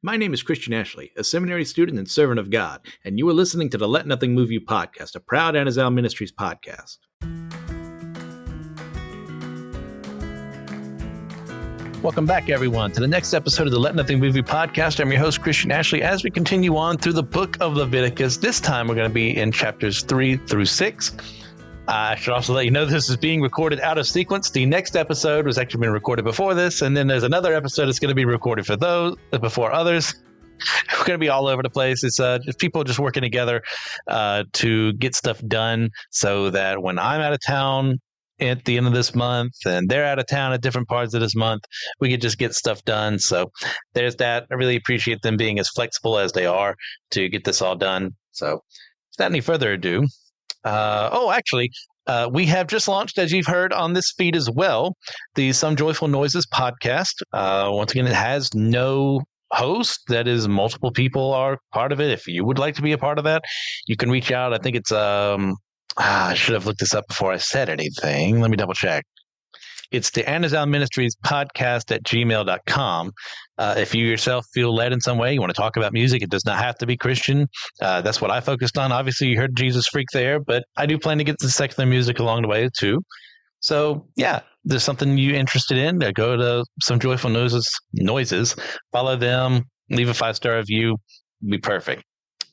My name is Christian Ashley, a seminary student and servant of God, and you are listening to the Let Nothing Move You podcast, a proud Anazal Ministries podcast. Welcome back, everyone, to the next episode of the Let Nothing Move You podcast. I'm your host, Christian Ashley, as we continue on through the book of Leviticus. This time, we're going to be in chapters 3 through 6. I should also let you know this is being recorded out of sequence. The next episode was actually been recorded before this, and then there's another episode that's going to be recorded for those before others. We're going to be all over the place. It's just people just working together to get stuff done so that when I'm out of town at the end of this month and they're out of town at different parts of this month, we could just get stuff done. So there's that. I really appreciate them being as flexible as they are to get this all done. So without any further ado, we have just launched, as you've heard on this feed as well, the Some Joyful Noises podcast. Once again, it has no host. That is, multiple people are part of it. If you would like to be a part of that, you can reach out. I think it's, I should have looked this up before I said anything. Let me double check. It's the Anazal Ministries podcast at gmail.com. If you yourself feel led in some way, you want to talk about music, it does not have to be Christian. That's what I focused on. Obviously, you heard Jesus Freak there, but I do plan to get to secular music along the way too. So, yeah, there's something you're interested in, go to Some Joyful Noises, follow them, leave a 5-star review, be perfect.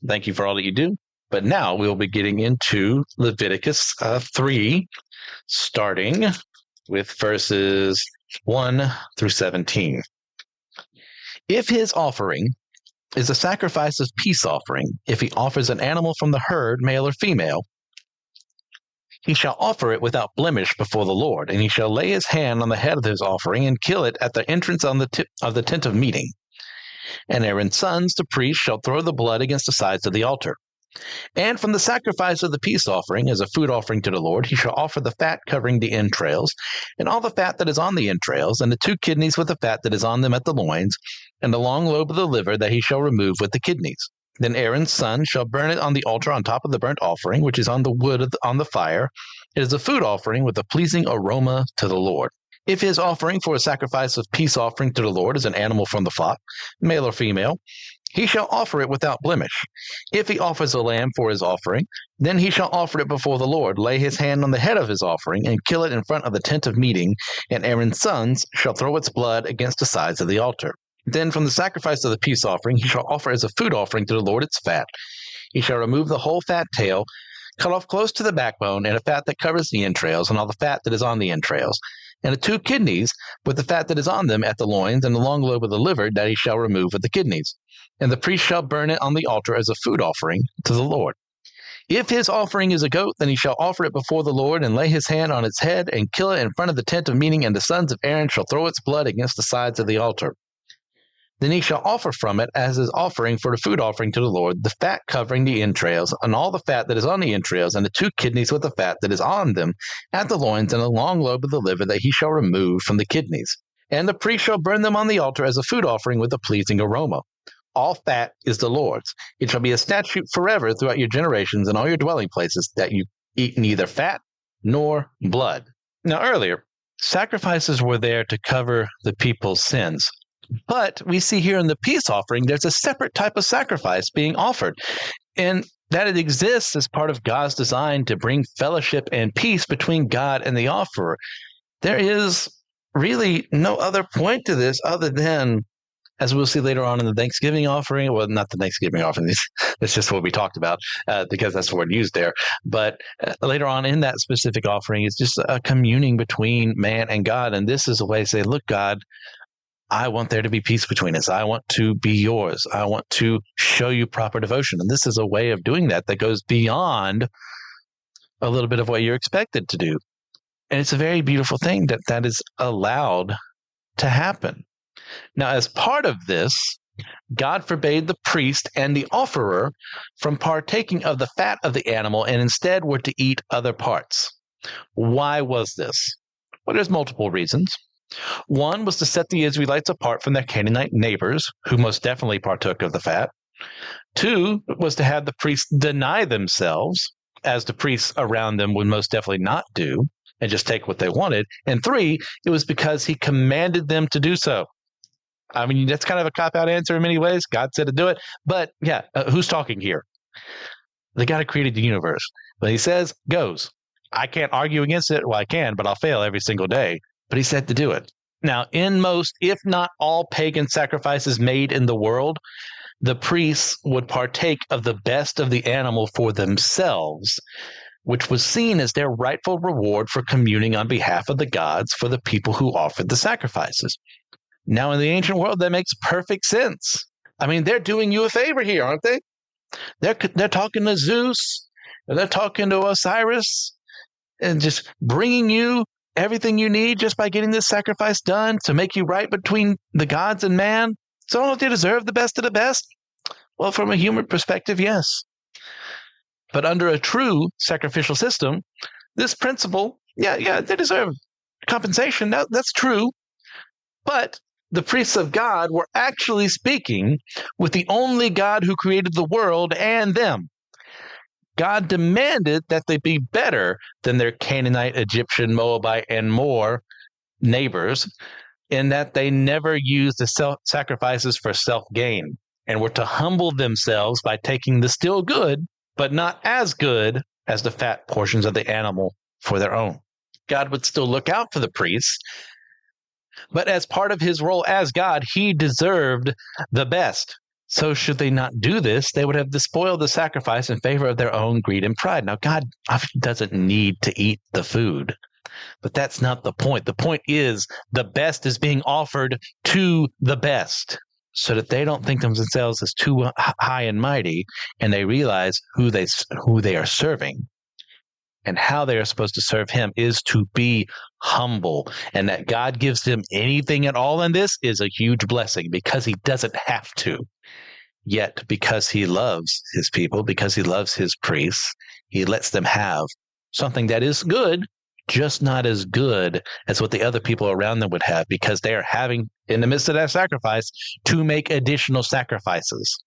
Thank you for all that you do. But now we'll be getting into Leviticus 3, starting with verses 1 through 17. If his offering is a sacrifice of peace offering, if he offers an animal from the herd, male or female, he shall offer it without blemish before the Lord, and he shall lay his hand on the head of his offering and kill it at the entrance of the tent of meeting. And Aaron's sons, the priests, shall throw the blood against the sides of the altar. And from the sacrifice of the peace offering, as a food offering to the Lord, he shall offer the fat covering the entrails, and all the fat that is on the entrails, and the 2 kidneys with the fat that is on them at the loins, and the long lobe of the liver that he shall remove with the kidneys. Then Aaron's son shall burn it on the altar on top of the burnt offering, which is on the wood on the fire. It is a food offering with a pleasing aroma to the Lord. If his offering for a sacrifice of peace offering to the Lord is an animal from the flock, male or female, he shall offer it without blemish. If he offers a lamb for his offering, then he shall offer it before the Lord, lay his hand on the head of his offering, and kill it in front of the tent of meeting, and Aaron's sons shall throw its blood against the sides of the altar. Then from the sacrifice of the peace offering he shall offer as a food offering to the Lord its fat. He shall remove the whole fat tail, cut off close to the backbone, and a fat that covers the entrails, and all the fat that is on the entrails, and the 2 kidneys with the fat that is on them at the loins, and the long lobe of the liver that he shall remove with the kidneys. And the priest shall burn it on the altar as a food offering to the Lord. If his offering is a goat, then he shall offer it before the Lord, and lay his hand on its head, and kill it in front of the tent of meeting, and the sons of Aaron shall throw its blood against the sides of the altar. Then he shall offer from it as his offering for the food offering to the Lord, the fat covering the entrails, and all the fat that is on the entrails, and the 2 kidneys with the fat that is on them at the loins, and the long lobe of the liver that he shall remove from the kidneys. And the priest shall burn them on the altar as a food offering with a pleasing aroma. All fat is the Lord's. It shall be a statute forever throughout your generations and all your dwelling places, that you eat neither fat nor blood. Now earlier, sacrifices were there to cover the people's sins. But we see here in the peace offering, there's a separate type of sacrifice being offered. And that it exists as part of God's design to bring fellowship and peace between God and the offerer. There is really no other point to this other than, as we'll see later on in the Thanksgiving offering, well, not the Thanksgiving offering, that's just what we talked about because that's the word used there. But later on in that specific offering, it's just a communing between man and God. And this is a way to say, look, God, I want there to be peace between us. I want to be yours. I want to show you proper devotion. And this is a way of doing that goes beyond a little bit of what you're expected to do. And it's a very beautiful thing that is allowed to happen. Now, as part of this, God forbade the priest and the offerer from partaking of the fat of the animal, and instead were to eat other parts. Why was this? Well, there's multiple reasons. One was to set the Israelites apart from their Canaanite neighbors, who most definitely partook of the fat. 2 was to have the priests deny themselves, as the priests around them would most definitely not do, and just take what they wanted. And 3, it was because he commanded them to do so. I mean, that's kind of a cop-out answer in many ways. God said to do it. But yeah, who's talking here? The God who created the universe. When he says, goes. I can't argue against it. Well, I can, but I'll fail every single day. But he said to do it. Now, in most, if not all pagan sacrifices made in the world, the priests would partake of the best of the animal for themselves, which was seen as their rightful reward for communing on behalf of the gods for the people who offered the sacrifices. Now, in the ancient world, that makes perfect sense. I mean, they're doing you a favor here, aren't they? They're talking to Zeus, they're talking to Osiris, and just bringing you everything you need just by getting this sacrifice done to make you right between the gods and man. So don't they deserve the best of the best? Well, from a human perspective, yes. But under a true sacrificial system, this principle, yeah, they deserve compensation. That's true. But the priests of God were actually speaking with the only God who created the world and them. God demanded that they be better than their Canaanite, Egyptian, Moabite, and more neighbors, in that they never used the sacrifices for self-gain and were to humble themselves by taking the still good, but not as good as the fat portions of the animal for their own. God would still look out for the priests, but as part of his role as God, he deserved the best. So should they not do this, they would have despoiled the sacrifice in favor of their own greed and pride. Now, God doesn't need to eat the food, but that's not the point. The point is the best is being offered to the best so that they don't think of themselves as too high and mighty, and they realize who they are serving. And how they are supposed to serve him is to be humble. And that God gives them anything at all in this is a huge blessing because he doesn't have to. Yet, because he loves his people, because he loves his priests, he lets them have something that is good, just not as good as what the other people around them would have, because they are having, in the midst of that sacrifice, to make additional sacrifices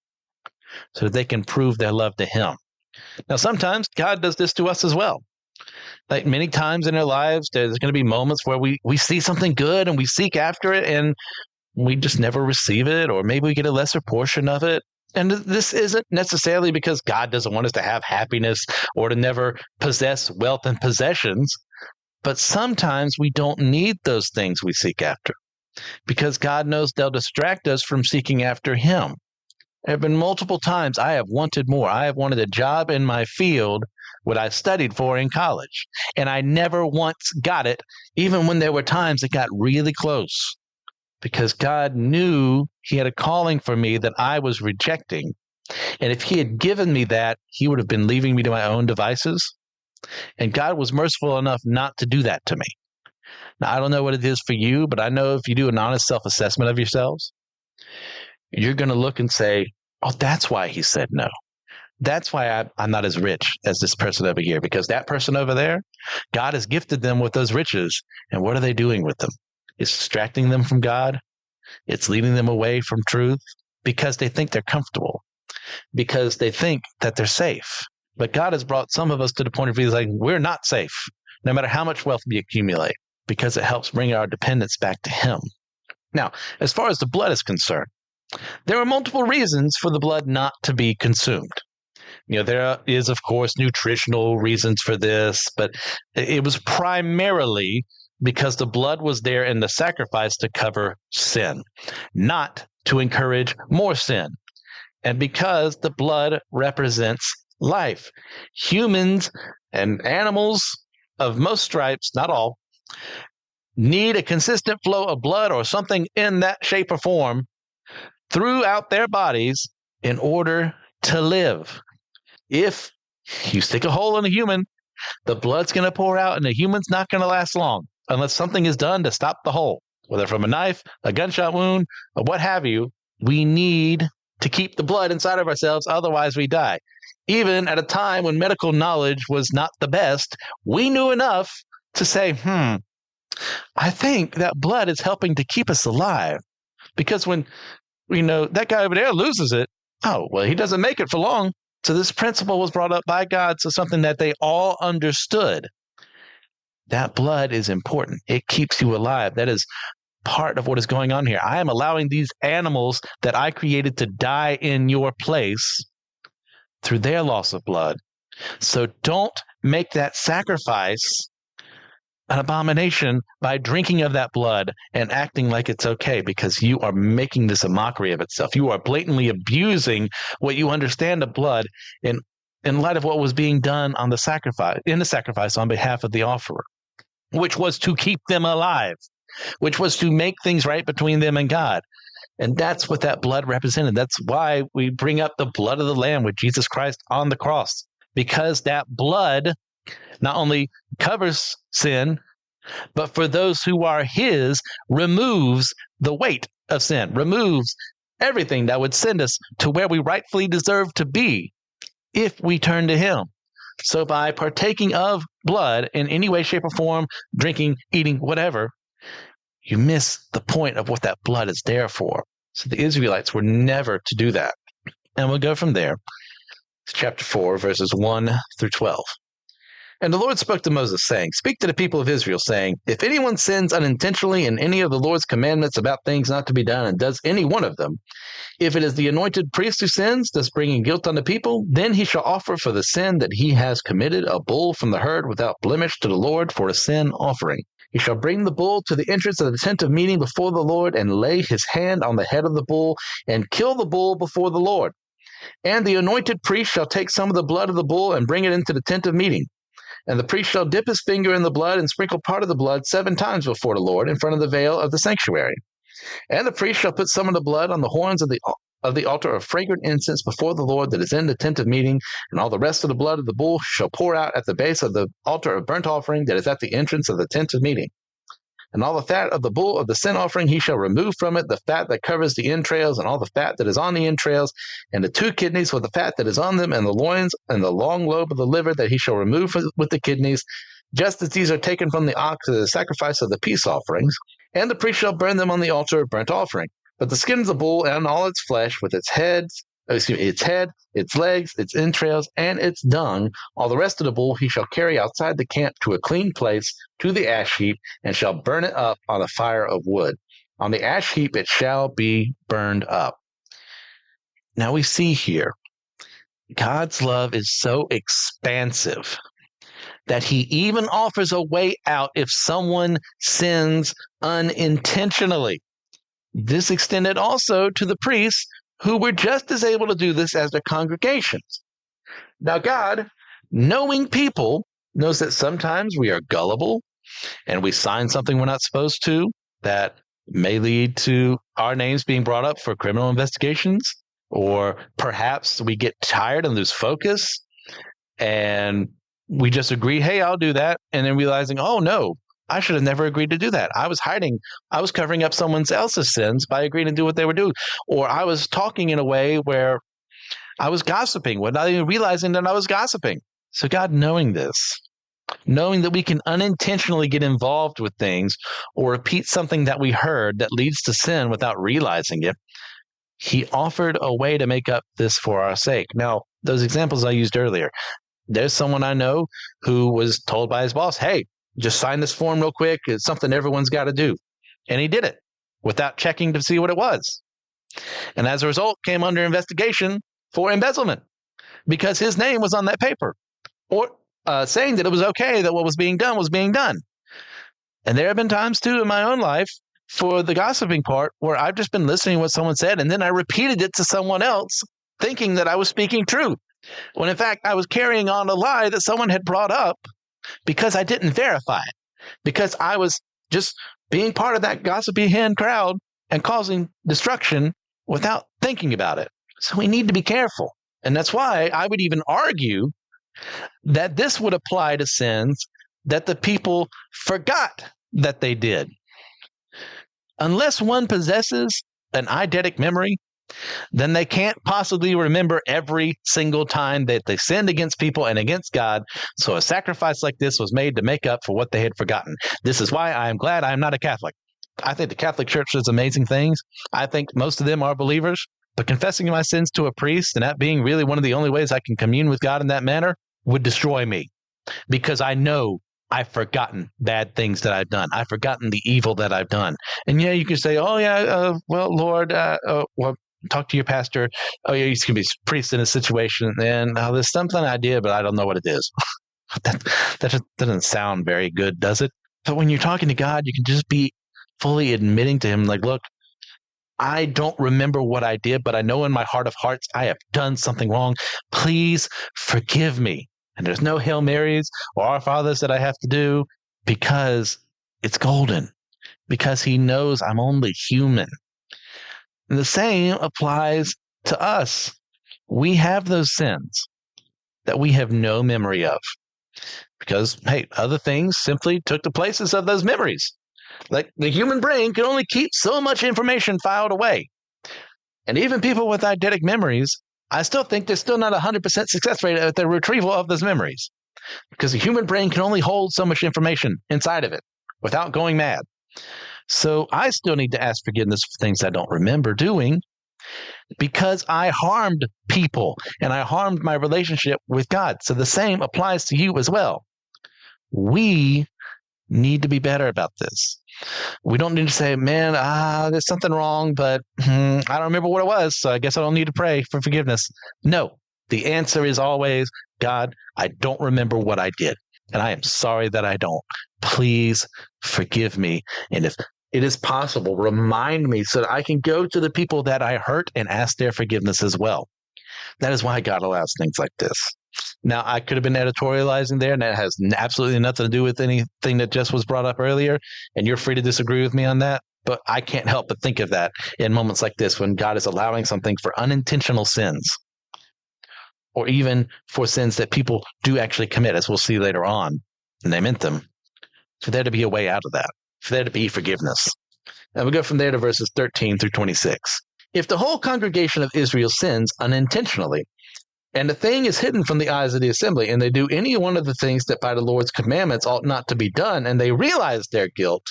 so that they can prove their love to him. Now, sometimes God does this to us as well. Like many times in our lives, there's going to be moments where we see something good and we seek after it and we just never receive it, or maybe we get a lesser portion of it. And this isn't necessarily because God doesn't want us to have happiness or to never possess wealth and possessions, but sometimes we don't need those things we seek after because God knows they'll distract us from seeking after him. There have been multiple times I have wanted more. I have wanted a job in my field, what I studied for in college, and I never once got it, even when there were times it got really close, because God knew he had a calling for me that I was rejecting. And if he had given me that, he would have been leaving me to my own devices. And God was merciful enough not to do that to me. Now, I don't know what it is for you, but I know if you do an honest self-assessment of yourselves, you're going to look and say, oh, that's why he said no. That's why I'm not as rich as this person over here, because that person over there, God has gifted them with those riches. And what are they doing with them? It's distracting them from God. It's leading them away from truth because they think they're comfortable, because they think that they're safe. But God has brought some of us to the point of view like we're not safe, no matter how much wealth we accumulate, because it helps bring our dependence back to him. Now, as far as the blood is concerned, there are multiple reasons for the blood not to be consumed. There is, of course, nutritional reasons for this, but it was primarily because the blood was there in the sacrifice to cover sin, not to encourage more sin. And because the blood represents life. Humans and animals of most stripes, not all, need a consistent flow of blood or something in that shape or form throughout their bodies in order to live. If you stick a hole in a human, the blood's going to pour out and the human's not going to last long unless something is done to stop the hole, whether from a knife, a gunshot wound, or what have you. We need to keep the blood inside of ourselves, otherwise we die. Even at a time when medical knowledge was not the best, we knew enough to say, I think that blood is helping to keep us alive. Because when, that guy over there loses it, oh, well, he doesn't make it for long. So this principle was brought up by God, so something that they all understood. That blood is important. It keeps you alive. That is part of what is going on here. I am allowing these animals that I created to die in your place through their loss of blood. So don't make that sacrifice an abomination by drinking of that blood and acting like it's okay, because you are making this a mockery of itself. You are blatantly abusing what you understand of blood in light of what was being done on the sacrifice on behalf of the offerer, which was to keep them alive, which was to make things right between them and God. And that's what that blood represented. That's why we bring up the blood of the Lamb with Jesus Christ on the cross, because that blood not only covers sin, but for those who are his, removes the weight of sin, removes everything that would send us to where we rightfully deserve to be if we turn to him. So by partaking of blood in any way, shape, or form, drinking, eating, whatever, you miss the point of what that blood is there for. So the Israelites were never to do that. And we'll go from there. Chapter 4, verses 1 through 12. And the Lord spoke to Moses, saying, Speak to the people of Israel, saying, If anyone sins unintentionally in any of the Lord's commandments about things not to be done, and does any one of them, if it is the anointed priest who sins, thus bringing guilt on the people, then he shall offer for the sin that he has committed a bull from the herd without blemish to the Lord for a sin offering. He shall bring the bull to the entrance of the tent of meeting before the Lord, and lay his hand on the head of the bull, and kill the bull before the Lord. And the anointed priest shall take some of the blood of the bull, and bring it into the tent of meeting. And the priest shall dip his finger in the blood, and sprinkle part of the blood 7 times before the Lord in front of the veil of the sanctuary. And the priest shall put some of the blood on the horns of the altar of fragrant incense before the Lord that is in the tent of meeting, and all the rest of the blood of the bull shall pour out at the base of the altar of burnt offering that is at the entrance of the tent of meeting. And all the fat of the bull of the sin offering he shall remove from it, the fat that covers the entrails, and all the fat that is on the entrails, and the 2 kidneys with the fat that is on them, and the loins, and the long lobe of the liver that he shall remove with the kidneys, just as these are taken from the ox as a sacrifice of the peace offerings. And the priest shall burn them on the altar of burnt offering. But the skin of the bull and all its flesh, with its head, its legs, its entrails, and its dung, all the rest of the bull he shall carry outside the camp to a clean place, to the ash heap, and shall burn it up on a fire of wood. On the ash heap it shall be burned up. Now we see here, God's love is so expansive that he even offers a way out if someone sins unintentionally. This extended also to the priests, who were just as able to do this as their congregations. Now, God, knowing people, knows that sometimes we are gullible and we sign something we're not supposed to that may lead to our names being brought up for criminal investigations, or perhaps we get tired and lose focus and we just agree, hey, I'll do that, and then realizing, oh, no, I should have never agreed to do that. I was covering up someone else's sins by agreeing to do what they were doing. Or I was talking in a way where I was gossiping without even realizing that I was gossiping. So God, knowing this, knowing that we can unintentionally get involved with things or repeat something that we heard that leads to sin without realizing it, he offered a way to make up this for our sake. Now, those examples I used earlier, there's someone I know who was told by his boss, hey, just sign this form real quick. It's something everyone's got to do. And he did it without checking to see what it was. And as a result, came under investigation for embezzlement because his name was on that paper, or saying that it was okay that what was being done was being done. And there have been times, too, in my own life for the gossiping part where I've just been listening to what someone said, and then I repeated it to someone else thinking that I was speaking truth, when in fact I was carrying on a lie that someone had brought up because I didn't verify it, because I was just being part of that gossipy hen crowd and causing destruction without thinking about it. So we need to be careful. And that's why I would even argue that this would apply to sins that the people forgot that they did. Unless one possesses an eidetic memory, then they can't possibly remember every single time that they sinned against people and against God. So a sacrifice like this was made to make up for what they had forgotten. This is why I am glad I am not a Catholic. I think the Catholic Church does amazing things. I think most of them are believers, but confessing my sins to a priest and that being really one of the only ways I can commune with God in that manner would destroy me, because I know I've forgotten bad things that I've done. I've forgotten the evil that I've done. And yeah, you can say, oh, yeah, well, Lord, well, talk to your pastor. Oh, yeah, he's going to be a priest in a situation. And there's something I did, but I don't know what it is. that just doesn't sound very good, does it? But when you're talking to God, you can just be fully admitting to him, like, look, I don't remember what I did, but I know in my heart of hearts I have done something wrong. Please forgive me. And there's no Hail Marys or Our Fathers that I have to do because it's golden, because he knows I'm only human. And the same applies to us. We have those sins that we have no memory of because, hey, other things simply took the places of those memories. Like the human brain can only keep so much information filed away. And even people with eidetic memories, I still think there's still not a 100% success rate at the retrieval of those memories because the human brain can only hold so much information inside of it without going mad. So I still need to ask forgiveness for things I don't remember doing because I harmed people and I harmed my relationship with God. So the same applies to you as well. We need to be better about this. We don't need to say, man, there's something wrong, but I don't remember what it was, so I guess I don't need to pray for forgiveness. No, the answer is always, God, I don't remember what I did, and I am sorry that I don't. Please forgive me. And if it is possible, remind me so that I can go to the people that I hurt and ask their forgiveness as well. That is why God allows things like this. Now, I could have been editorializing there, and that has absolutely nothing to do with anything that just was brought up earlier, and you're free to disagree with me on that, but I can't help but think of that in moments like this when God is allowing something for unintentional sins, or even for sins that people do actually commit, as we'll see later on, and they meant them, for there to be a way out of that, for there to be forgiveness. And we go from there to verses 13 through 26. If the whole congregation of Israel sins unintentionally, and the thing is hidden from the eyes of the assembly, and they do any one of the things that by the Lord's commandments ought not to be done, and they realize their guilt.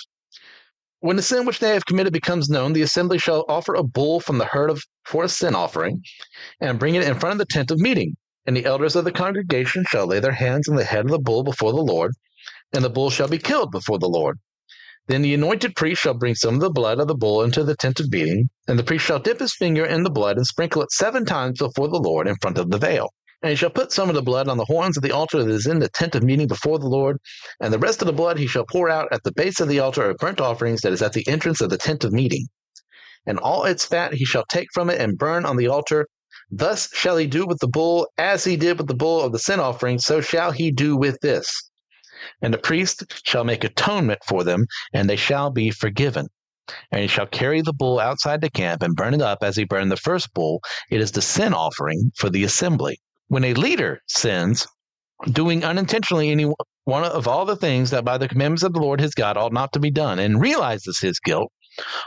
When the sin which they have committed becomes known, the assembly shall offer a bull from the herd for a sin offering, and bring it in front of the tent of meeting. And the elders of the congregation shall lay their hands on the head of the bull before the Lord, and the bull shall be killed before the Lord. Then the anointed priest shall bring some of the blood of the bull into the tent of meeting, and the priest shall dip his finger in the blood and sprinkle it 7 times before the Lord in front of the veil. And he shall put some of the blood on the horns of the altar that is in the tent of meeting before the Lord, and the rest of the blood he shall pour out at the base of the altar of burnt offerings that is at the entrance of the tent of meeting. And all its fat he shall take from it and burn on the altar. Thus shall he do with the bull, as he did with the bull of the sin offering, so shall he do with this. And the priest shall make atonement for them, and they shall be forgiven. And he shall carry the bull outside the camp and burn it up as he burned the first bull. It is the sin offering for the assembly. When a leader sins, doing unintentionally any one of all the things that by the commandments of the Lord his God ought not to be done, and realizes his guilt,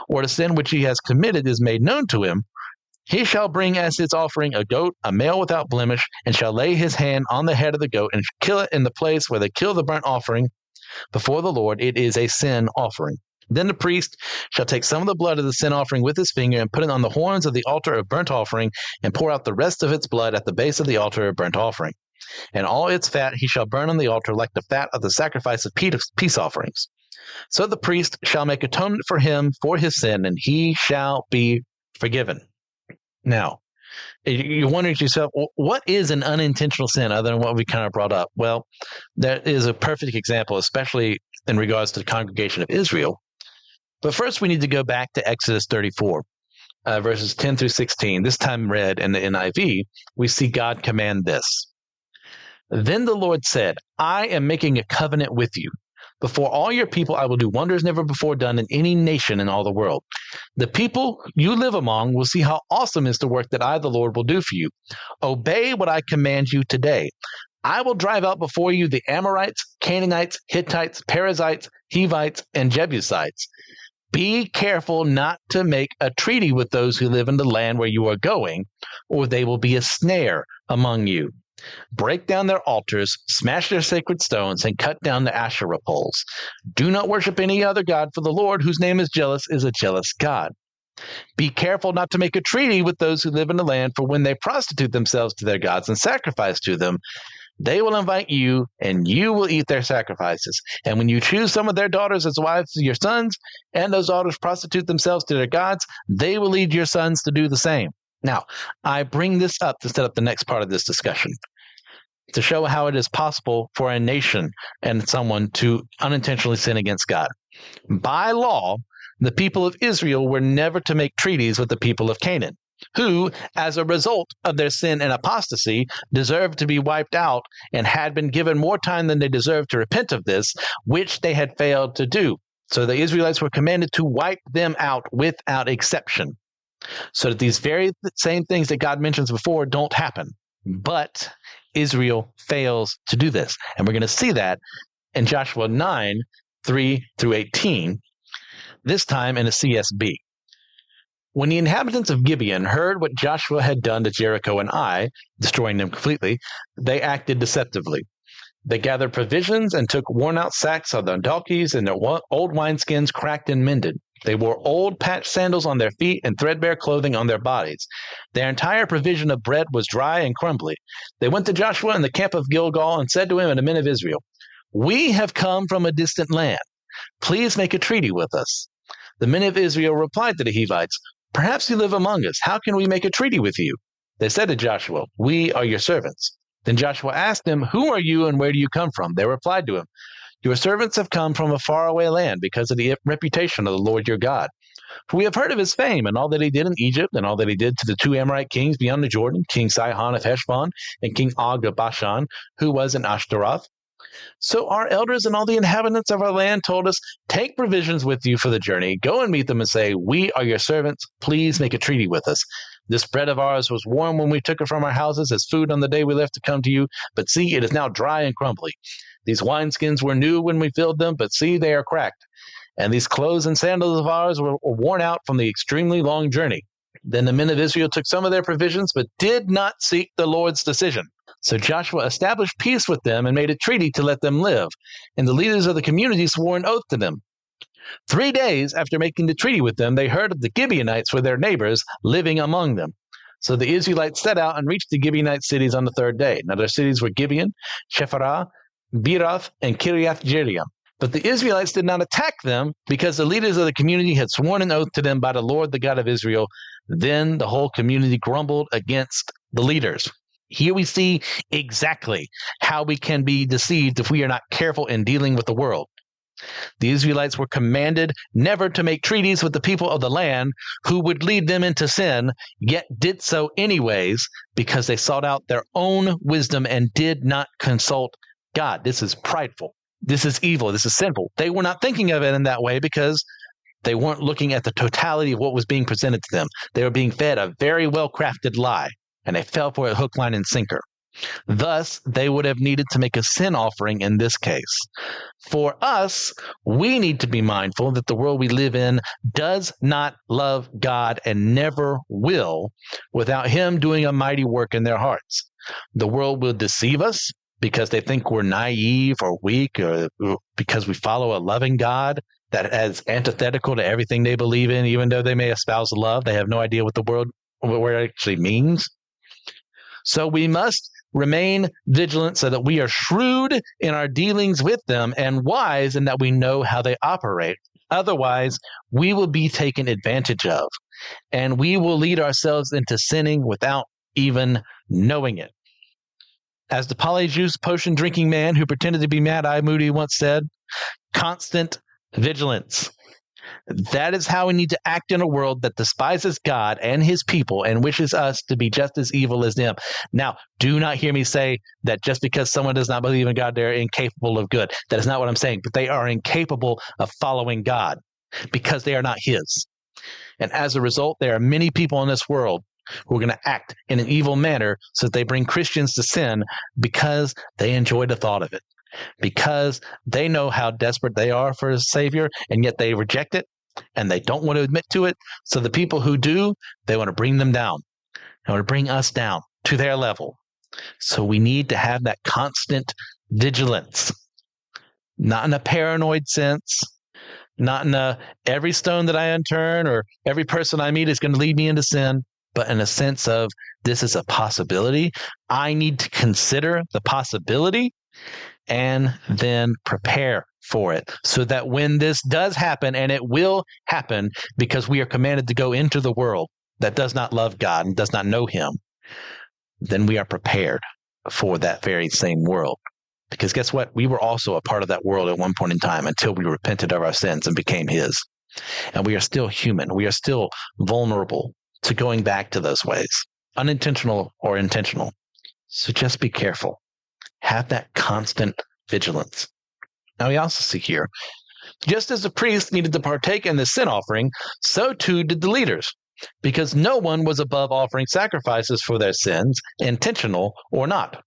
or the sin which he has committed is made known to him, he shall bring as his offering a goat, a male without blemish, and shall lay his hand on the head of the goat and kill it in the place where they kill the burnt offering before the Lord. It is a sin offering. Then the priest shall take some of the blood of the sin offering with his finger and put it on the horns of the altar of burnt offering and pour out the rest of its blood at the base of the altar of burnt offering. And all its fat he shall burn on the altar like the fat of the sacrifice of peace offerings. So the priest shall make atonement for him for his sin, and he shall be forgiven. Now, you're wondering to yourself, what is an unintentional sin other than what we kind of brought up? Well, that is a perfect example, especially in regards to the congregation of Israel. But first, we need to go back to Exodus 34, verses 10 through 16. This time read in the NIV, we see God command this. Then the Lord said, I am making a covenant with you. Before all your people, I will do wonders never before done in any nation in all the world. The people you live among will see how awesome is the work that I, the Lord, will do for you. Obey what I command you today. I will drive out before you the Amorites, Canaanites, Hittites, Perizzites, Hivites, and Jebusites. Be careful not to make a treaty with those who live in the land where you are going, or they will be a snare among you. Break down their altars, smash their sacred stones, and cut down the Asherah poles. Do not worship any other god, for the Lord, whose name is a jealous God. Be careful not to make a treaty with those who live in the land, for when they prostitute themselves to their gods and sacrifice to them, They will invite you, and you will eat their sacrifices. And when you choose some of their daughters as wives to your sons, and those daughters prostitute themselves to their gods, they will lead your sons to do the same. Now, I bring this up to set up the next part of this discussion, to show how it is possible for a nation and someone to unintentionally sin against God. By law, the people of Israel were never to make treaties with the people of Canaan, who, as a result of their sin and apostasy, deserved to be wiped out and had been given more time than they deserved to repent of this, which they had failed to do. So the Israelites were commanded to wipe them out without exception, so that these very same things that God mentions before don't happen. But Israel fails to do this. And we're going to see that in Joshua 9, 3 through 18, this time in a CSB. When the inhabitants of Gibeon heard what Joshua had done to Jericho and Ai, destroying them completely, they acted deceptively. They gathered provisions and took worn-out sacks of their donkeys and their old wineskins cracked and mended. They wore old patched sandals on their feet and threadbare clothing on their bodies. Their entire provision of bread was dry and crumbly. They went to Joshua in the camp of Gilgal and said to him and the men of Israel, "We have come from a distant land. Please make a treaty with us." The men of Israel replied to the Hivites, "Perhaps you live among us. How can we make a treaty with you?" They said to Joshua, "We are your servants." Then Joshua asked them, "Who are you and where do you come from?" They replied to him, "Your servants have come from a faraway land because of the reputation of the Lord your God. For we have heard of his fame and all that he did in Egypt and all that he did to the two Amorite kings beyond the Jordan, King Sihon of Heshbon and King Og of Bashan, who was in Ashtaroth. So our elders and all the inhabitants of our land told us, 'Take provisions with you for the journey. Go and meet them and say, "We are your servants. Please make a treaty with us. This bread of ours was warm when we took it from our houses as food on the day we left to come to you. But see, it is now dry and crumbly. These wineskins were new when we filled them, but see, they are cracked. And these clothes and sandals of ours were worn out from the extremely long journey." Then the men of Israel took some of their provisions, but did not seek the Lord's decision. So Joshua established peace with them and made a treaty to let them live. And the leaders of the community swore an oath to them. 3 days after making the treaty with them, they heard of the Gibeonites were their neighbors living among them. So the Israelites set out and reached the Gibeonite cities on the 3rd day. Now their cities were Gibeon, Shepharah, Beeroth, and Kiriath Jearim. But the Israelites did not attack them because the leaders of the community had sworn an oath to them by the Lord, the God of Israel. Then the whole community grumbled against the leaders. Here we see exactly how we can be deceived if we are not careful in dealing with the world. The Israelites were commanded never to make treaties with the people of the land who would lead them into sin, yet did so anyways because they sought out their own wisdom and did not consult God. This is prideful. This is evil. This is sinful. They were not thinking of it in that way because they weren't looking at the totality of what was being presented to them. They were being fed a very well-crafted lie, and they fell for it hook, line, and sinker. Thus, they would have needed to make a sin offering in this case. For us, we need to be mindful that the world we live in does not love God and never will without Him doing a mighty work in their hearts. The world will deceive us because they think we're naive or weak, or because we follow a loving God that is antithetical to everything they believe in, even though they may espouse love. They have no idea what the word actually means. So we must remain vigilant so that we are shrewd in our dealings with them and wise in that we know how they operate. Otherwise, we will be taken advantage of, and we will lead ourselves into sinning without even knowing it. As the polyjuice potion drinking man who pretended to be Mad-Eye Moody once said, constant vigilance. That is how we need to act in a world that despises God and his people and wishes us to be just as evil as them. Now, do not hear me say that just because someone does not believe in God, they're incapable of good. That is not what I'm saying, but they are incapable of following God because they are not his. And as a result, there are many people in this world who are going to act in an evil manner so that they bring Christians to sin because they enjoy the thought of it, because they know how desperate they are for a Savior, and yet they reject it, and they don't want to admit to it. So the people who do, they want to bring them down. They want to bring us down to their level. So we need to have that constant vigilance, not in a paranoid sense, not in a every stone that I unturn or every person I meet is going to lead me into sin, but in a sense of this is a possibility. I need to consider the possibility and then prepare for it so that when this does happen, and it will happen because we are commanded to go into the world that does not love God and does not know him, then we are prepared for that very same world. Because guess what? We were also a part of that world at one point in time until we repented of our sins and became his. And we are still human. We are still vulnerable to going back to those ways, unintentional or intentional. So just be careful. Have that constant vigilance. Now we also see here, just as the priests needed to partake in the sin offering, so too did the leaders, because no one was above offering sacrifices for their sins, intentional or not.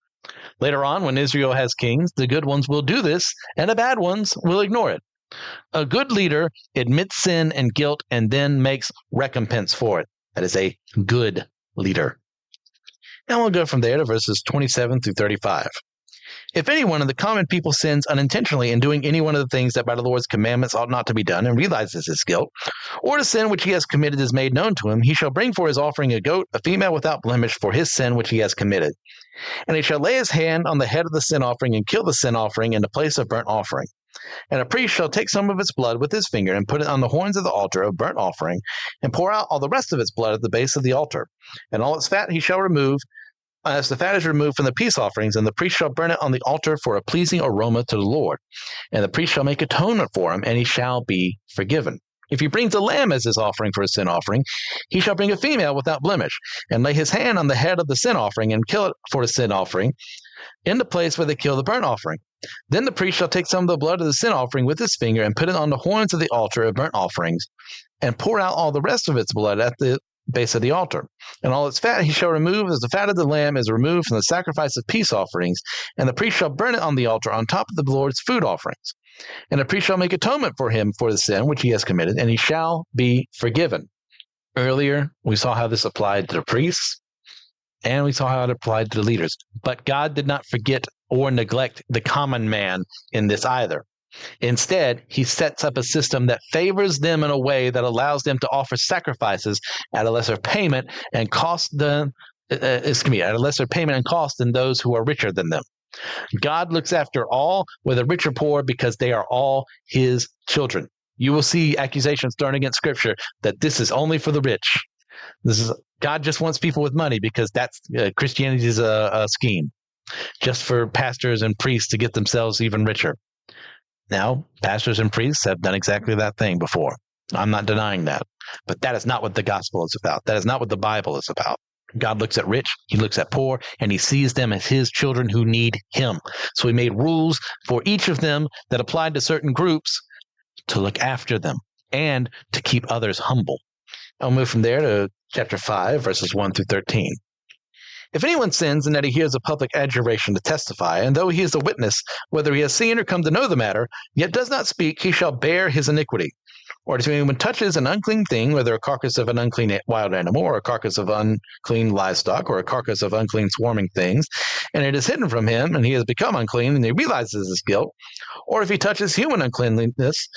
Later on, when Israel has kings, the good ones will do this, and the bad ones will ignore it. A good leader admits sin and guilt and then makes recompense for it. That is a good leader. Now we'll go from there to verses 27 through 35. If any one of the common people sins unintentionally in doing any one of the things that by the Lord's commandments ought not to be done, and realizes his guilt, or the sin which he has committed is made known to him, he shall bring for his offering a goat, a female without blemish, for his sin which he has committed. And he shall lay his hand on the head of the sin offering and kill the sin offering in the place of burnt offering. And a priest shall take some of its blood with his finger and put it on the horns of the altar of burnt offering, and pour out all the rest of its blood at the base of the altar. And all its fat he shall remove, as the fat is removed from the peace offerings, and the priest shall burn it on the altar for a pleasing aroma to the Lord. And the priest shall make atonement for him, and he shall be forgiven. If he brings a lamb as his offering for a sin offering, he shall bring a female without blemish, and lay his hand on the head of the sin offering, and kill it for the sin offering, in the place where they kill the burnt offering. Then the priest shall take some of the blood of the sin offering with his finger, and put it on the horns of the altar of burnt offerings, and pour out all the rest of its blood at the base of the altar. And all its fat he shall remove, as the fat of the lamb is removed from the sacrifice of peace offerings, and the priest shall burn it on the altar on top of the Lord's food offerings. And the priest shall make atonement for him for the sin which he has committed, and he shall be forgiven. Earlier, we saw how this applied to the priests, and we saw how it applied to the leaders. But God did not forget or neglect the common man in this either. Instead, he sets up a system that favors them in a way that allows them to offer sacrifices at a lesser payment and cost them, at a lesser payment and cost than those who are richer than them. God looks after all, whether rich or poor, because they are all his children. You will see accusations thrown against Scripture that this is only for the rich. God just wants people with money because that's Christianity is a scheme, just for pastors and priests to get themselves even richer. Now, pastors and priests have done exactly that thing before. I'm not denying that. But that is not what the gospel is about. That is not what the Bible is about. God looks at rich, he looks at poor, and he sees them as his children who need him. So he made rules for each of them that applied to certain groups to look after them and to keep others humble. I'll move from there to chapter 5, verses 1 through 13. If anyone sins in that he hears a public adjuration to testify, and though he is a witness, whether he has seen or come to know the matter, yet does not speak, he shall bear his iniquity. Or if anyone touches an unclean thing, whether a carcass of an unclean wild animal, or a carcass of unclean livestock, or a carcass of unclean swarming things, and it is hidden from him, and he has become unclean, and he realizes his guilt, or if he touches human uncleanliness,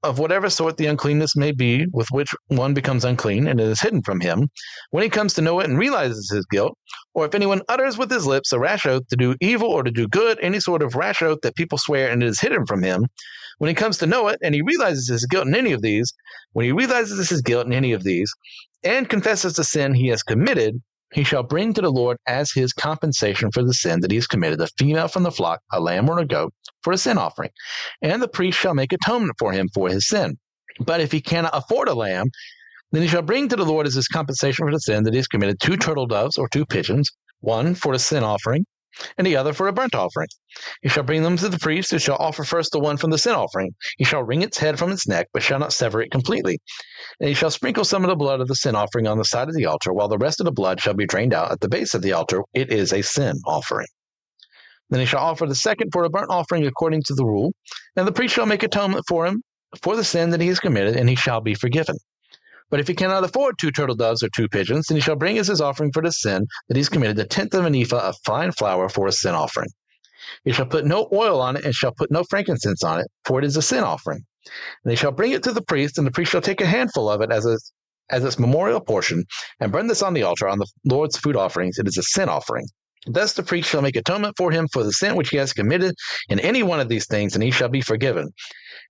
of whatever sort the uncleanness may be, with which one becomes unclean, and it is hidden from him, when he comes to know it and realizes his guilt, or if anyone utters with his lips a rash oath to do evil or to do good, any sort of rash oath that people swear, and it is hidden from him, when he comes to know it and he realizes his guilt in any of these, and confesses the sin he has committed, he shall bring to the Lord as his compensation for the sin that he has committed a female from the flock, a lamb or a goat, for a sin offering. And the priest shall make atonement for him for his sin. But if he cannot afford a lamb, then he shall bring to the Lord as his compensation for the sin that he has committed 2 turtle doves or 2 pigeons, one for a sin offering, and the other for a burnt offering. He shall bring them to the priest, who shall offer first the one from the sin offering. He shall wring its head from its neck, but shall not sever it completely. And he shall sprinkle some of the blood of the sin offering on the side of the altar, while the rest of the blood shall be drained out at the base of the altar. It is a sin offering. Then he shall offer the second for a burnt offering according to the rule, and the priest shall make atonement for him for the sin that he has committed, and he shall be forgiven. But if he cannot afford 2 turtle doves or 2 pigeons, then he shall bring as his offering for the sin that he has committed 1/10 of an ephah of fine flour for a sin offering. He shall put no oil on it, and shall put no frankincense on it, for it is a sin offering. And they shall bring it to the priest, and the priest shall take a handful of it as as its memorial portion, and burn this on the altar on the Lord's food offerings. It is a sin offering. Thus the priest shall make atonement for him for the sin which he has committed in any one of these things, and he shall be forgiven.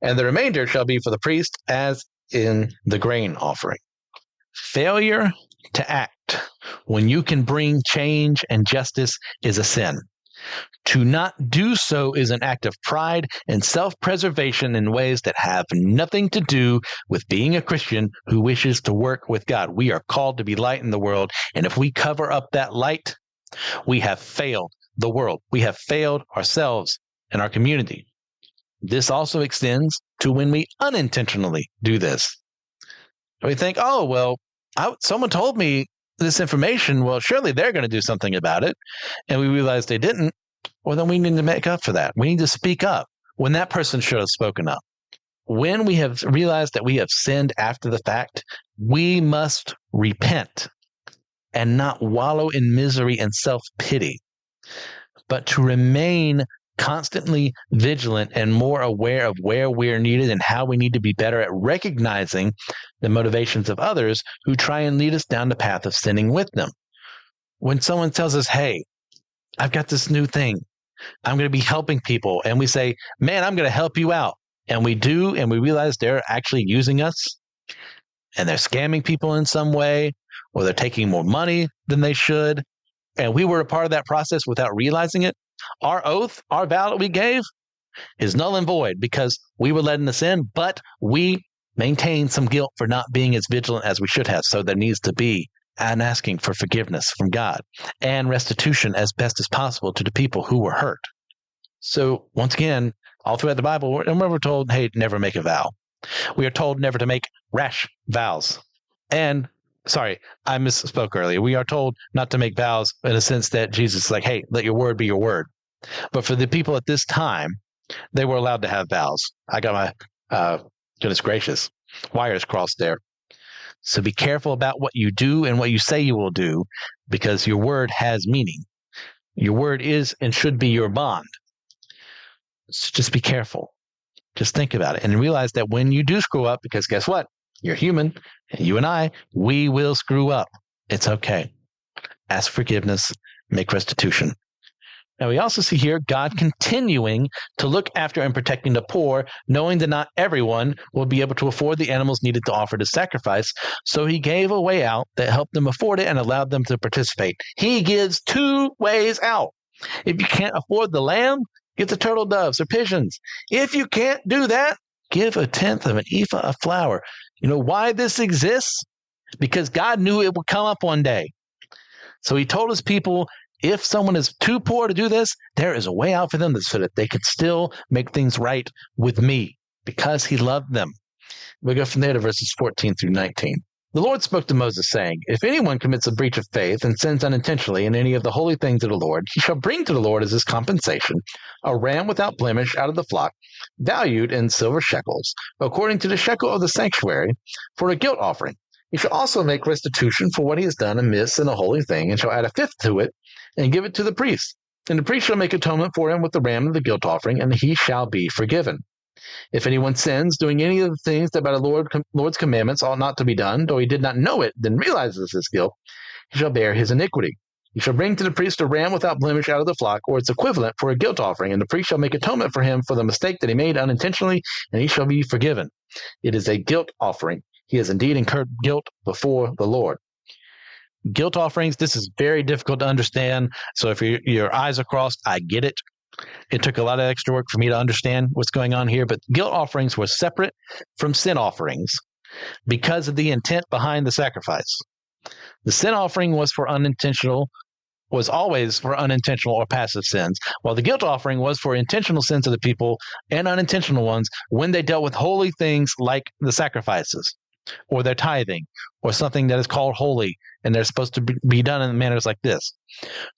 And the remainder shall be for the priest, as in the grain offering. Failure to act when you can bring change and justice is a sin. To not do so is an act of pride and self-preservation in ways that have nothing to do with being a Christian who wishes to work with God. We are called to be light in the world, and if we cover up that light, we have failed the world. We have failed ourselves and our community. This also extends to when we unintentionally do this. We think, oh, well, someone told me this information. Well, surely they're going to do something about it. And we realize they didn't. Well, then we need to make up for that. We need to speak up when that person should have spoken up. When we have realized that we have sinned after the fact, we must repent and not wallow in misery and self-pity, but to remain constantly vigilant and more aware of where we're needed and how we need to be better at recognizing the motivations of others who try and lead us down the path of sinning with them. When someone tells us, hey, I've got this new thing, I'm going to be helping people, and we say, man, I'm going to help you out. And we do, and we realize they're actually using us and they're scamming people in some way, or they're taking more money than they should. And we were a part of that process without realizing it. Our oath, our vow that we gave is null and void because we were letting us in, but we maintain some guilt for not being as vigilant as we should have. So there needs to be an asking for forgiveness from God and restitution as best as possible to the people who were hurt. So once again, all throughout the Bible, we're told, hey, never make a vow. We are told never to make rash vows. And sorry, I misspoke earlier. We are told not to make vows in a sense that Jesus is like, hey, let your word be your word. But for the people at this time, they were allowed to have vows. I got my, goodness gracious, wires crossed there. So be careful about what you do and what you say you will do, because your word has meaning. Your word is and should be your bond. So just be careful. Just think about it and realize that when you do screw up, because guess what? You're human, and you and I, we will screw up. It's okay. Ask forgiveness, make restitution. Now, we also see here God continuing to look after and protecting the poor, knowing that not everyone will be able to afford the animals needed to offer the sacrifice. So he gave a way out that helped them afford it and allowed them to participate. He gives two ways out. If you can't afford the lamb, get the turtle doves or pigeons. If you can't do that, give a tenth of an ephah of flour. You know why this exists? Because God knew it would come up one day. So he told his people, if someone is too poor to do this, there is a way out for them so that they could still make things right with me because he loved them. We go from there to verses 14 through 19. The Lord spoke to Moses, saying, if anyone commits a breach of faith and sins unintentionally in any of the holy things of the Lord, he shall bring to the Lord as his compensation a ram without blemish out of the flock, valued in silver shekels, according to the shekel of the sanctuary, for a guilt offering. He shall also make restitution for what he has done amiss in a holy thing, and shall add a fifth to it, and give it to the priest. And the priest shall make atonement for him with the ram of the guilt offering, and he shall be forgiven. If anyone sins, doing any of the things that by the Lord's commandments ought not to be done, though he did not know it, then realizes his guilt, he shall bear his iniquity. He shall bring to the priest a ram without blemish out of the flock, or its equivalent, for a guilt offering, and the priest shall make atonement for him for the mistake that he made unintentionally, and he shall be forgiven. It is a guilt offering. He has indeed incurred guilt before the Lord. Guilt offerings, this is very difficult to understand. So if your eyes are crossed, I get it. It took a lot of extra work for me to understand what's going on here, but guilt offerings were separate from sin offerings because of the intent behind the sacrifice. The sin offering was always for unintentional or passive sins, while the guilt offering was for intentional sins of the people and unintentional ones when they dealt with holy things like the sacrifices or their tithing or something that is called holy, and they're supposed to be done in manners like this.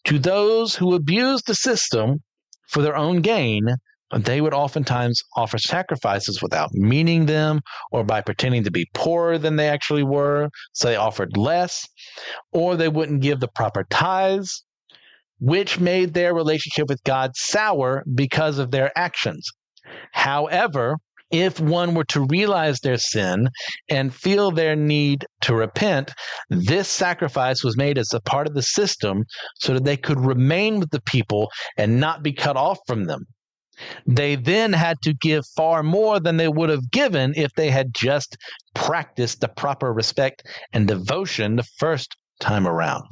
To those who abuse the system for their own gain, they would oftentimes offer sacrifices without meaning them or by pretending to be poorer than they actually were, so they offered less, or they wouldn't give the proper tithes, which made their relationship with God sour because of their actions. However, If one were to realize their sin and feel their need to repent, this sacrifice was made as a part of the system so that they could remain with the people and not be cut off from them. They then had to give far more than they would have given if they had just practiced the proper respect and devotion the first time around.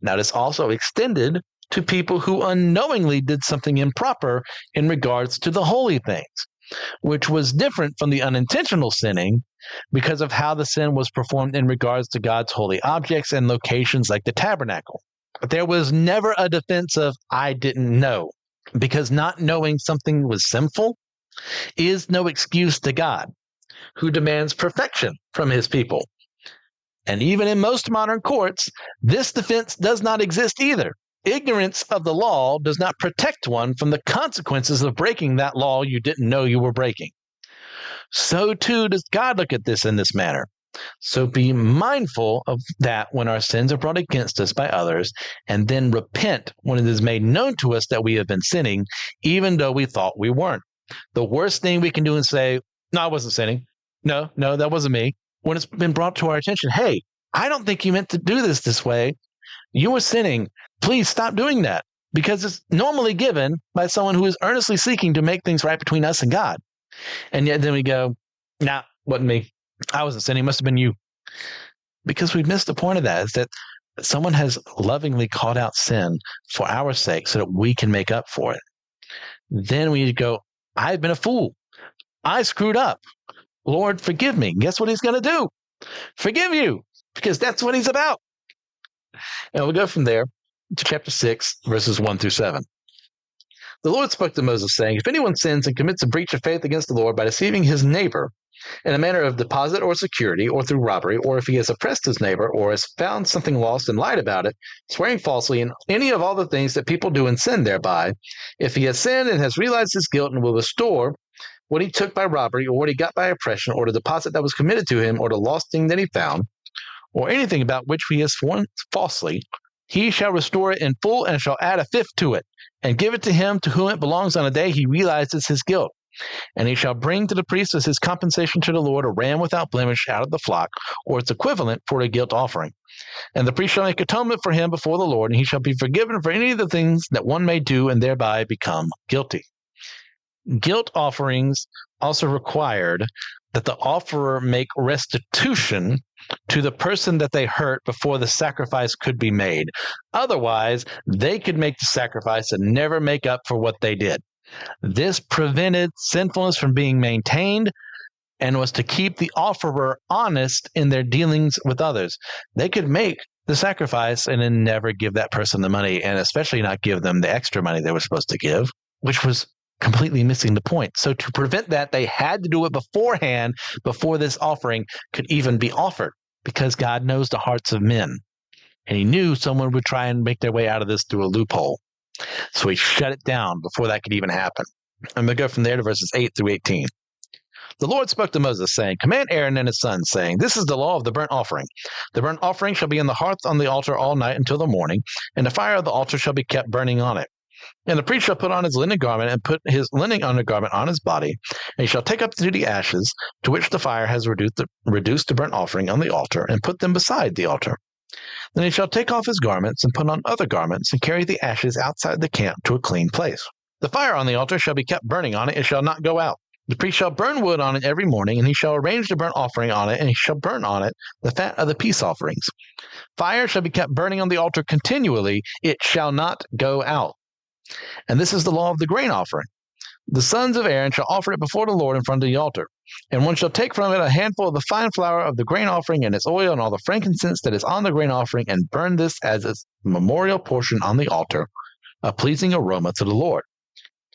Now, this also extended to people who unknowingly did something improper in regards to the holy things, which was different from the unintentional sinning because of how the sin was performed in regards to God's holy objects and locations like the tabernacle. There was never a defense of, I didn't know, because not knowing something was sinful is no excuse to God, who demands perfection from his people. And even in most modern courts, this defense does not exist either. Ignorance of the law does not protect one from the consequences of breaking that law you didn't know you were breaking. So too does God look at this in this manner. So be mindful of that when our sins are brought against us by others, and then repent when it is made known to us that we have been sinning, even though we thought we weren't. The worst thing we can do is say, no, I wasn't sinning. No, that wasn't me. When it's been brought to our attention, hey, I don't think you meant to do this way. You were sinning. Please stop doing that, because it's normally given by someone who is earnestly seeking to make things right between us and God. And yet then we go, nah, wasn't me. I wasn't sinning. It must have been you. Because we missed the point of that, is that someone has lovingly called out sin for our sake so that we can make up for it. Then we go, I've been a fool. I screwed up. Lord, forgive me. Guess what he's going to do? Forgive you, because that's what he's about. And we'll go from there to chapter 6, verses 1 through 7. The Lord spoke to Moses, saying, if anyone sins and commits a breach of faith against the Lord by deceiving his neighbor in a manner of deposit or security or through robbery, or if he has oppressed his neighbor or has found something lost and lied about it, swearing falsely in any of all the things that people do and sin thereby, if he has sinned and has realized his guilt and will restore what he took by robbery, or what he got by oppression, or the deposit that was committed to him, or the lost thing that he found, or anything about which he has sworn falsely, he shall restore it in full and shall add a fifth to it, and give it to him to whom it belongs on the day he realizes his guilt. And he shall bring to the priest as his compensation to the Lord a ram without blemish out of the flock, or its equivalent for a guilt offering. And the priest shall make atonement for him before the Lord, and he shall be forgiven for any of the things that one may do and thereby become guilty. Guilt offerings also required that the offerer make restitution to the person that they hurt before the sacrifice could be made. Otherwise, they could make the sacrifice and never make up for what they did. This prevented sinfulness from being maintained and was to keep the offerer honest in their dealings with others. They could make the sacrifice and then never give that person the money, and especially not give them the extra money they were supposed to give, which was completely missing the point. So to prevent that, they had to do it beforehand, before this offering could even be offered, because God knows the hearts of men. And he knew someone would try and make their way out of this through a loophole. So he shut it down before that could even happen. I'm going to go from there to verses 8 through 18. The Lord spoke to Moses, saying, command Aaron and his sons, saying, this is the law of the burnt offering. The burnt offering shall be in the hearth on the altar all night until the morning, and the fire of the altar shall be kept burning on it. And the priest shall put on his linen garment and put his linen undergarment on his body, and he shall take up the ashes to which the fire has reduced the burnt offering on the altar, and put them beside the altar. Then he shall take off his garments and put on other garments, and carry the ashes outside the camp to a clean place. The fire on the altar shall be kept burning on it, it shall not go out. The priest shall burn wood on it every morning, and he shall arrange the burnt offering on it, and he shall burn on it the fat of the peace offerings. Fire shall be kept burning on the altar continually, it shall not go out. And this is the law of the grain offering. The sons of Aaron shall offer it before the Lord in front of the altar. And one shall take from it a handful of the fine flour of the grain offering and its oil and all the frankincense that is on the grain offering, and burn this as a memorial portion on the altar, a pleasing aroma to the Lord.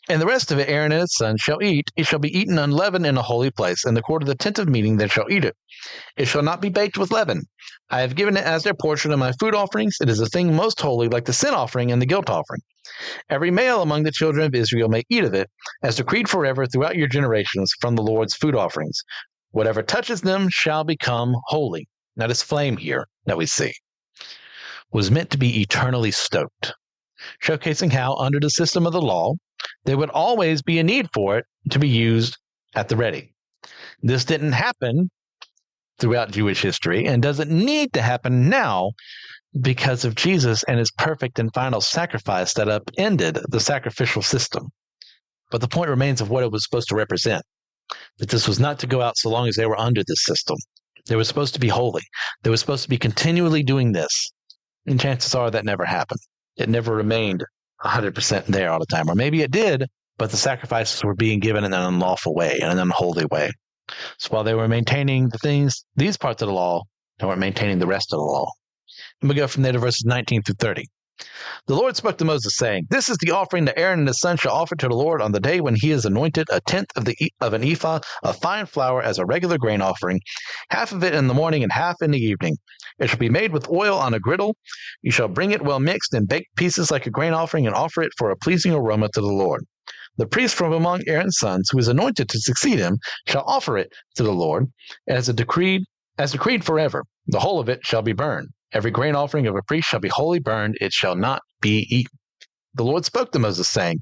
And the rest of it Aaron and his sons shall eat. It shall be eaten unleavened in a holy place. In the court of the tent of meeting they shall eat it. It shall not be baked with leaven. I have given it as their portion of my food offerings. It is a thing most holy, like the sin offering and the guilt offering. Every male among the children of Israel may eat of it, as decreed forever throughout your generations from the Lord's food offerings. Whatever touches them shall become holy. Now this flame here that we see was meant to be eternally stoked, showcasing how, under the system of the law, there would always be a need for it to be used at the ready. This didn't happen throughout Jewish history and doesn't need to happen now because of Jesus and his perfect and final sacrifice that upended the sacrificial system. But the point remains of what it was supposed to represent, that this was not to go out so long as they were under this system. They were supposed to be holy. They were supposed to be continually doing this. And chances are that never happened. It never remained 100% there all the time. Or maybe it did, but the sacrifices were being given in an unlawful way, in an unholy way. So while they were maintaining these parts of the law, they weren't maintaining the rest of the law. And we go from there to verses 19 through 30. The Lord spoke to Moses, saying, "This is the offering that Aaron and his son shall offer to the Lord on the day when he is anointed: a tenth of an ephah of fine flour as a regular grain offering, half of it in the morning and half in the evening. It shall be made with oil on a griddle. You shall bring it well mixed in baked pieces like a grain offering, and offer it for a pleasing aroma to the Lord. The priest from among Aaron's sons, who is anointed to succeed him, shall offer it to the Lord as decreed forever. The whole of it shall be burned. Every grain offering of a priest shall be wholly burned. It shall not be eaten." The Lord spoke to Moses, saying,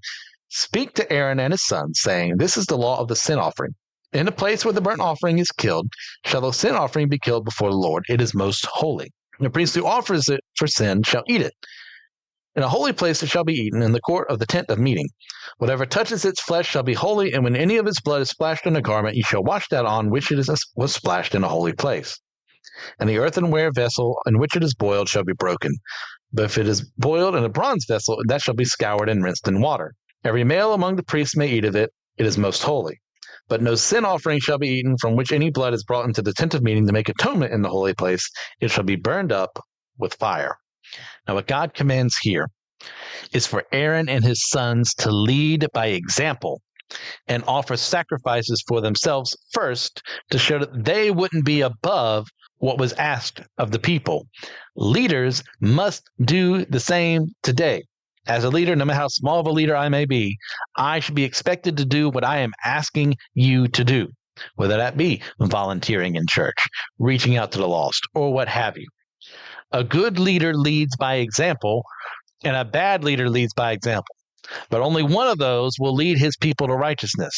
"Speak to Aaron and his sons, saying, This is the law of the sin offering. In a place where the burnt offering is killed, shall the sin offering be killed before the Lord. It is most holy. The priest who offers it for sin shall eat it. In a holy place it shall be eaten, in the court of the tent of meeting. Whatever touches its flesh shall be holy, and when any of its blood is splashed on a garment, you shall wash that on which it was splashed in a holy place. And the earthenware vessel in which it is boiled shall be broken. But if it is boiled in a bronze vessel, that shall be scoured and rinsed in water. Every male among the priests may eat of it. It is most holy. But no sin offering shall be eaten from which any blood is brought into the tent of meeting to make atonement in the holy place. It shall be burned up with fire." Now, what God commands here is for Aaron and his sons to lead by example and offer sacrifices for themselves first to show that they wouldn't be above what was asked of the people. Leaders must do the same today. As a leader, no matter how small of a leader I may be, I should be expected to do what I am asking you to do, whether that be volunteering in church, reaching out to the lost, or what have you. A good leader leads by example, and a bad leader leads by example. But only one of those will lead his people to righteousness.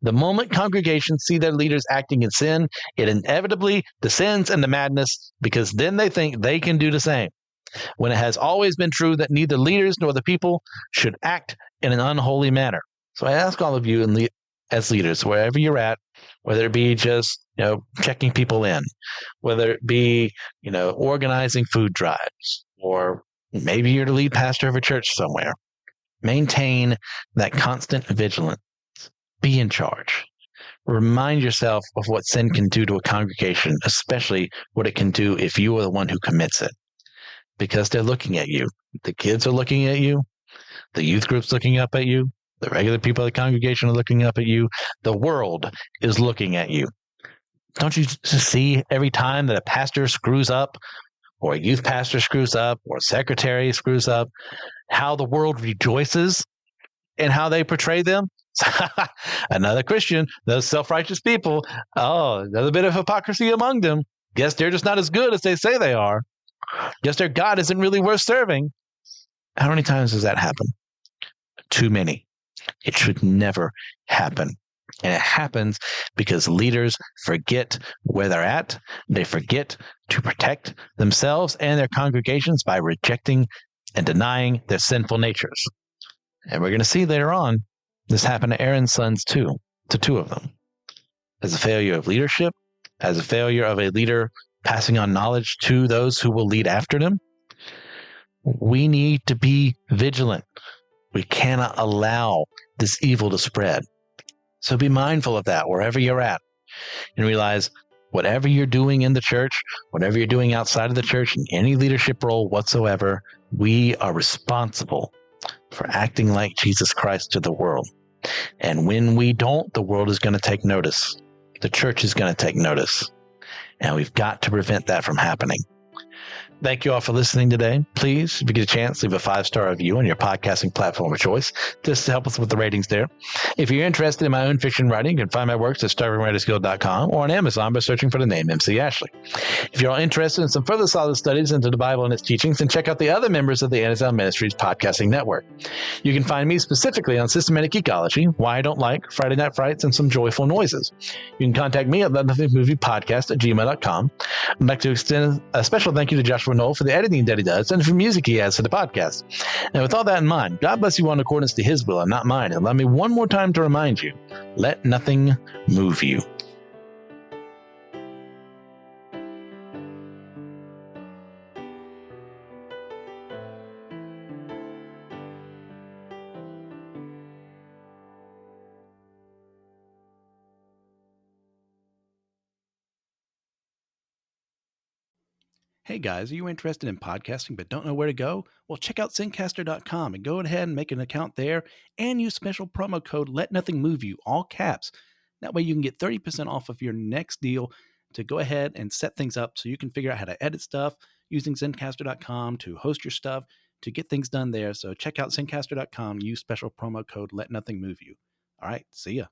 The moment congregations see their leaders acting in sin, it inevitably descends into madness, because then they think they can do the same, when it has always been true that neither leaders nor the people should act in an unholy manner. So I ask all of you as leaders, wherever you're at, whether it be just checking people in, whether it be organizing food drives, or maybe you're the lead pastor of a church somewhere, maintain that constant vigilance. Be in charge. Remind yourself of what sin can do to a congregation, especially what it can do if you are the one who commits it, because they're looking at you. The kids are looking at you. The youth group's looking up at you. The regular people of the congregation are looking up at you. The world is looking at you. Don't you just see every time that a pastor screws up, or a youth pastor screws up, or a secretary screws up, how the world rejoices in how they portray them? Another Christian, those self-righteous people, another bit of hypocrisy among them. Guess they're just not as good as they say they are. Guess their God isn't really worth serving. How many times does that happen? Too many. It should never happen. And it happens because leaders forget where they're at. They forget to protect themselves and their congregations by rejecting and denying their sinful natures. And we're going to see later on, this happened to Aaron's sons too, to two of them. As a failure of leadership, as a failure of a leader passing on knowledge to those who will lead after them, we need to be vigilant. We cannot allow this evil to spread. So be mindful of that wherever you're at, and realize whatever you're doing in the church, whatever you're doing outside of the church, in any leadership role whatsoever, we are responsible for acting like Jesus Christ to the world. And when we don't, the world is going to take notice. The church is going to take notice. And we've got to prevent that from happening. Thank you all for listening today. Please, if you get a chance, leave a 5-star review on your podcasting platform of choice, just to help us with the ratings there. If you're interested in my own fiction writing, you can find my works at starvingwritersguild.com or on Amazon by searching for the name MC Ashley. If you're all interested in some further solid studies into the Bible and its teachings, then check out the other members of the Anazal Ministries podcasting network. You can find me specifically on systematic ecology, why I don't like Friday Night Frights, and some joyful noises. You can contact me at letnothingmoviepodcast@gmail.com. I'd like to extend a special thank you to Joshua Knoll for the editing that he does and for music he adds to the podcast. And with all that in mind, God bless you all in accordance to his will and not mine. And allow me one more time to remind you, let nothing move you. Hey guys, are you interested in podcasting but don't know where to go? Well, check out Zencaster.com and go ahead and make an account there and use special promo code Let Nothing Move You, all caps. That way you can get 30% off of your next deal to go ahead and set things up so you can figure out how to edit stuff using Zencaster.com to host your stuff, to get things done there. So check out Zencaster.com, use special promo code Let Nothing Move You. All right, see ya.